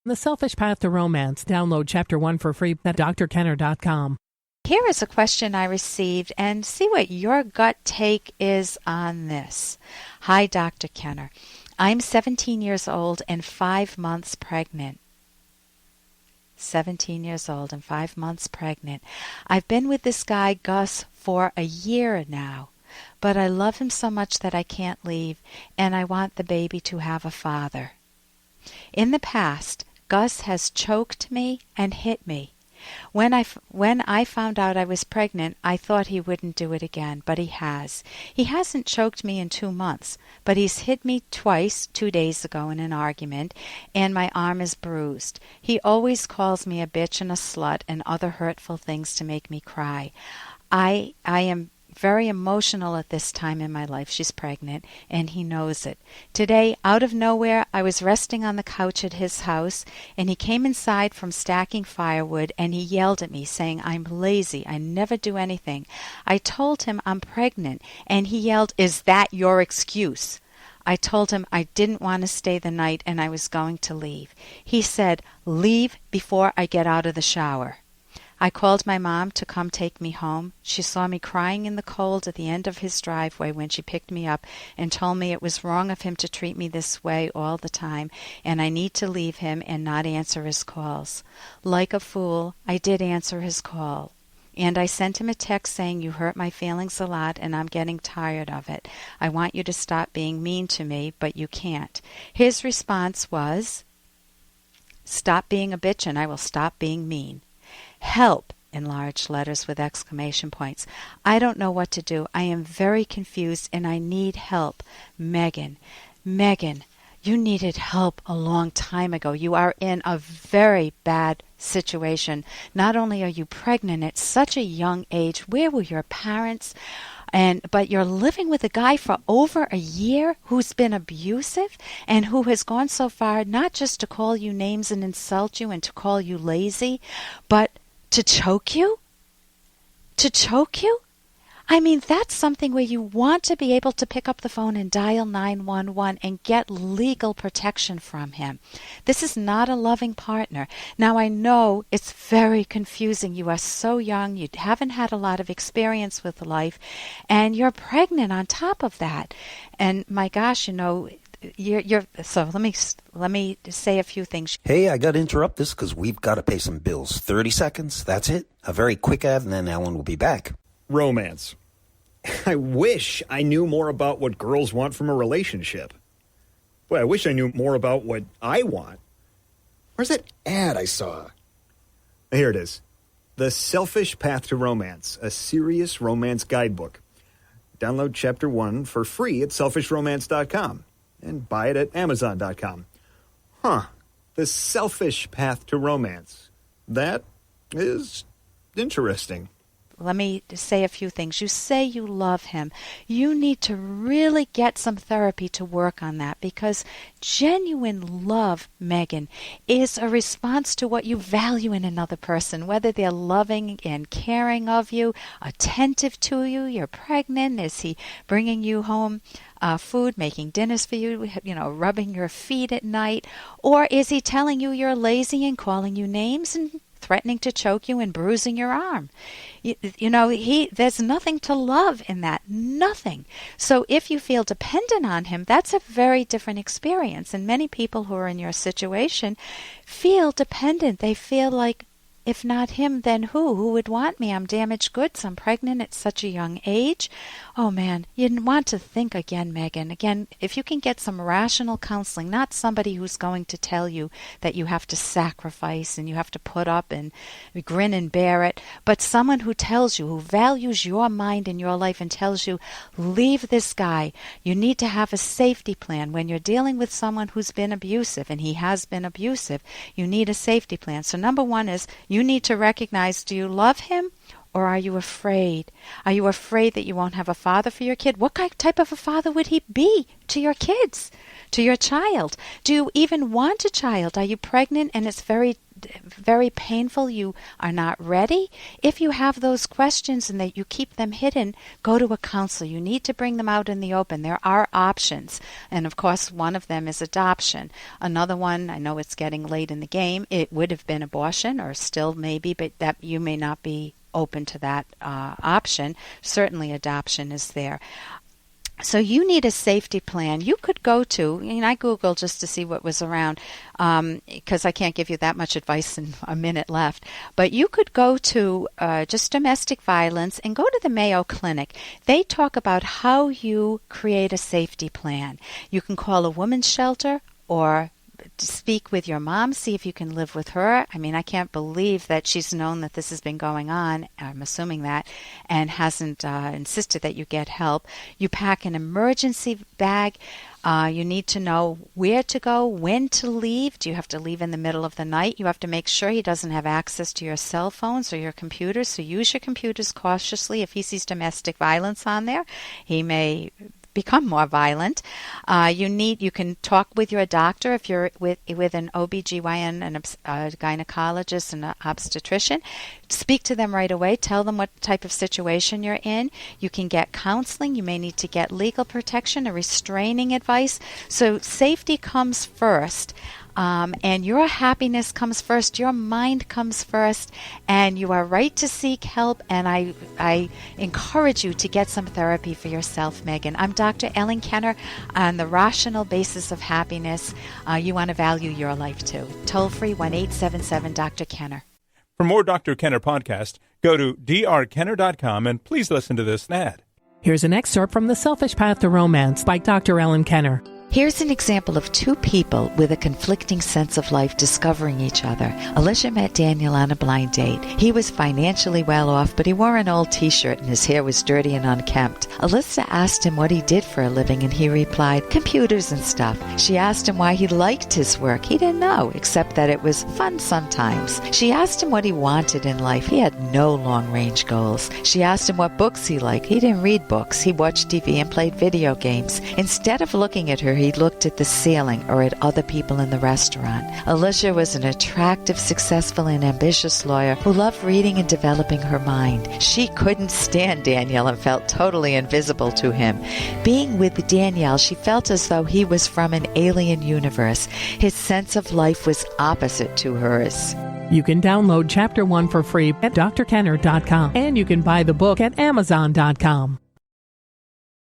The Selfish Path to Romance. Download Chapter 1 for free at drkenner.com. Here is a question I received, and see what your gut take is on this. Hi, Dr. Kenner. I'm 17 years old and 5 months pregnant. 17 years old and 5 months pregnant. I've been with this guy, Gus, for a year now, but I love him so much that I can't leave, and I want the baby to have a father. In the past, Gus has choked me and hit me. When I found out I was pregnant, I thought he wouldn't do it again, but he has. He hasn't choked me in 2 months, but he's hit me twice 2 days ago in an argument, and my arm is bruised. He always calls me a bitch and a slut and other hurtful things to make me cry. I am very emotional at this time in my life. She's pregnant, and he knows it. Today, out of nowhere, I was resting on the couch at his house, and he came inside from stacking firewood, and he yelled at me, saying I'm lazy, I never do anything. I told him I'm pregnant, and he yelled, "Is that your excuse?" I told him I didn't want to stay the night, and I was going to leave. He said, "Leave before I get out of the shower." I called my mom to come take me home. She saw me crying in the cold at the end of his driveway when she picked me up and told me it was wrong of him to treat me this way all the time, and I need to leave him and not answer his calls. Like a fool, I did answer his call. And I sent him a text saying, "You hurt my feelings a lot and I'm getting tired of it. I want you to stop being mean to me, but you can't." His response was, "Stop being a bitch and I will stop being mean." Help, in large letters with exclamation points. I don't know what to do. I am very confused and I need help. Megan, you needed help a long time ago. You are in a very bad situation. Not only are you pregnant at such a young age, where were your parents? But you're living with a guy for over a year who's been abusive and who has gone so far not just to call you names and insult you and to call you lazy, but to choke you? To choke you? I mean, that's something where you want to be able to pick up the phone and dial 911 and get legal protection from him. This is not a loving partner. Now, I know it's very confusing. You are so young. You haven't had a lot of experience with life, and you're pregnant on top of that. And my gosh, so let me say a few things. Hey, I got to interrupt this because we've got to pay some bills. 30 seconds, that's it. A very quick ad, and then Ellen will be back. Romance. I wish I knew more about what girls want from a relationship. Boy, I wish I knew more about what I want. Where's that ad I saw? Here it is. The Selfish Path to Romance, a serious romance guidebook. Download Chapter 1 for free at selfishromance.com and buy it at amazon.com. The Selfish Path to Romance. That is interesting. Let me say a few things. You say you love him. You need to really get some therapy to work on that, because genuine love, Megan, is a response to what you value in another person, whether they're loving and caring of you, attentive to you, you're pregnant, is he bringing you home food, making dinners for you, rubbing your feet at night, or is he telling you you're lazy and calling you names and threatening to choke you and bruising your arm? There's nothing to love in that. Nothing. So if you feel dependent on him, that's a very different experience. And many people who are in your situation feel dependent. They feel like, if not him, then who? Who would want me? I'm damaged goods. I'm pregnant at such a young age. Oh, man, you want to think again, Megan. Again, if you can get some rational counseling, not somebody who's going to tell you that you have to sacrifice and you have to put up and grin and bear it, but someone who tells you, who values your mind and your life and tells you, leave this guy. You need to have a safety plan. When you're dealing with someone who's been abusive, and he has been abusive, you need a safety plan. So number one is, you need to recognize, do you love him or are you afraid? Are you afraid that you won't have a father for your kid? What type of a father would he be to your kids, to your child? Do you even want a child? Are you pregnant and it's very very painful, you are not ready. If you have those questions and that you keep them hidden, go to a counselor. You need to bring them out in the open. There are options. And of course, one of them is adoption. Another one, I know it's getting late in the game, it would have been abortion, or still maybe, but that you may not be open to that option. Certainly adoption is there. So you need a safety plan. You could go to, I Googled just to see what was around, because I can't give you that much advice in a minute left. But you could go to just domestic violence and go to the Mayo Clinic. They talk about how you create a safety plan. You can call a women's shelter or speak with your mom, see if you can live with her. I can't believe that she's known that this has been going on, I'm assuming that, and hasn't insisted that you get help. You pack an emergency bag. You need to know where to go, when to leave. Do you have to leave in the middle of the night? You have to make sure he doesn't have access to your cell phones or your computers, so use your computers cautiously. If he sees domestic violence on there, he may become more violent. You can talk with your doctor if you're with an OBGYN, a gynecologist, and an obstetrician. Speak to them right away. Tell them what type of situation you're in. You can get counseling. You may need to get legal protection or restraining advice. So safety comes first. And your happiness comes first, your mind comes first, and you are right to seek help, and I encourage you to get some therapy for yourself, Megan. I'm Dr. Ellen Kenner on the rational basis of happiness. You want to value your life too. Toll free 1-877-Dr. Kenner. For more Dr. Kenner podcast, go to drkenner.com and please listen to this ad. Here's an excerpt from The Selfish Path to Romance by Dr. Ellen Kenner. Here's an example of two people with a conflicting sense of life discovering each other. Alicia met Daniel on a blind date. He was financially well off, but he wore an old t-shirt and his hair was dirty and unkempt. Alyssa asked him what he did for a living, and he replied, computers and stuff. She asked him why he liked his work. He didn't know, except that it was fun sometimes. She asked him what he wanted in life. He had no long-range goals. She asked him what books he liked. He didn't read books. He watched TV and played video games. Instead of looking at her, he looked at the ceiling or at other people in the restaurant. Alicia was an attractive, successful, and ambitious lawyer who loved reading and developing her mind. She couldn't stand Daniel and felt totally invisible to him. Being with Daniel, she felt as though he was from an alien universe. His sense of life was opposite to hers. You can download Chapter 1 for free at drkenner.com, and you can buy the book at amazon.com.